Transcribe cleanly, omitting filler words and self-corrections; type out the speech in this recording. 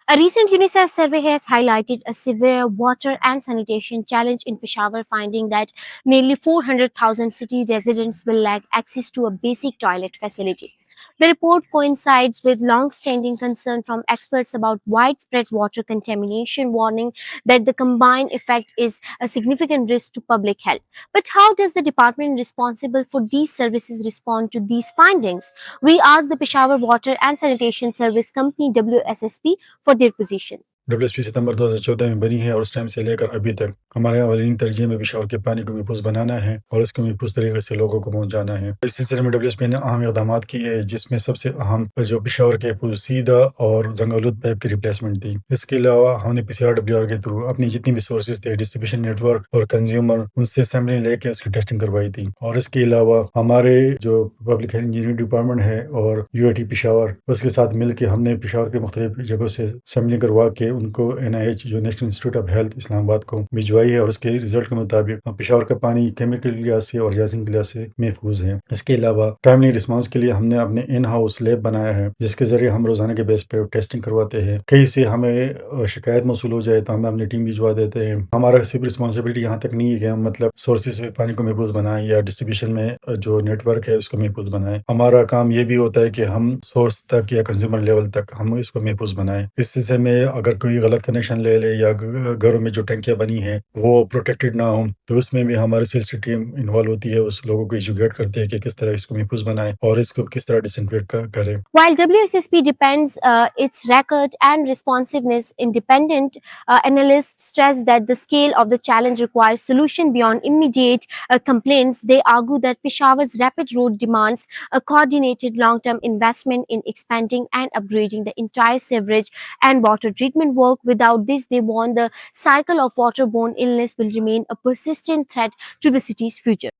A recent UNICEF survey has highlighted a severe water and sanitation challenge in Peshawar, finding that nearly 400,000 city residents will lack access to a basic toilet facility. The report coincides with long-standing concern from experts about widespread water contamination, warning that the combined effect is a significant risk to public health. But how does the department responsible for these services respond to these findings? We asked the Peshawar Water and Sanitation Service Company WSSP for their position. WSP सितंबर 2014 में बनी है और उस time से लेकर अभी तक हमारे अवलीन तरजीह में पेशावर के पानी को महफूज बनाना है और इसको महफूज तरीके से लोगों को पहुँचाना है। इस सिलसिले में WSP ने अहम इक़दामात किए जिसमें सबसे अहम जो पेशावर के पोसीदा और जंगालूद पाइप की रिप्लेसमेंट थी। इसके अलावा हमने PCRWR के थ्रू अपनी जितनी भी सोर्सेज थे, डिस्ट्रीब्यूशन नेटवर्क और कंज्यूमर, उनसे सैम्पलिंग लेके उसकी टेस्टिंग करवाई थी। और इसके अलावा हमारे जो पब्लिक हेल्थ इंजीनियरिंग डिपार्टमेंट है और UAT पेशावर, उसके साथ मिलकर हमने पेशावर के मुख्तलिफ जगहों से सैम्पलिंग करवा के उनको NIH जो national institute of health Islamabad को भिजवाई है और उसके रिजल्ट के मुताबिक पेशावर का पानी केमिकल के लिहाज से और जायसिंग के लिहाज से महफूज है। इसके अलावा टाइमली रिस्पांस के लिए हमने अपने इन हाउस लैब बनाया है जिसके जरिए हम रोजाना के बेस पे टेस्टिंग करवाते हैं। कहीं से हमें शिकायत मौसूल हो जाए तो हमें अपनी टीम भिजवा देते हैं। हमारा सिर्फ रिस्पॉन्सिबिलिटी यहाँ तक नहीं है कि हम मतलब सोर्सेज पे पानी को महफूज बनाएं या डिस्ट्रीब्यूशन में जो नेटवर्क है उसको महफूज बनाएं। हमारा काम ये भी होता है कि हम सोर्स तक या कंज्यूमर लेवल तक हम इसको महफूज बनाएं। इस सिलसिले में अगर कोई गलत कनेक्शन ले ले या घरों में जो टंकियां बनी है वो प्रोटेक्टेड ना हो तो उसमें भी हमारी सेल्स टीम इन्वॉल्व होती है। उस लोगों को एजुकेट करते हैं कि किस तरह इसको महफूज बनाएं और इसको किस तरह डिसइंफेक्ट करें। While WSSP depends its record and responsiveness, independent analysts stress that the scale of the challenge requires solution beyond immediate complaints. They argue that Peshawar's rapid road demands a coordinated long-term investment in expanding and upgrading the entire sewerage and water treatment work. Without this, they warn the cycle of waterborne illness will remain a persistent threat to the city's future.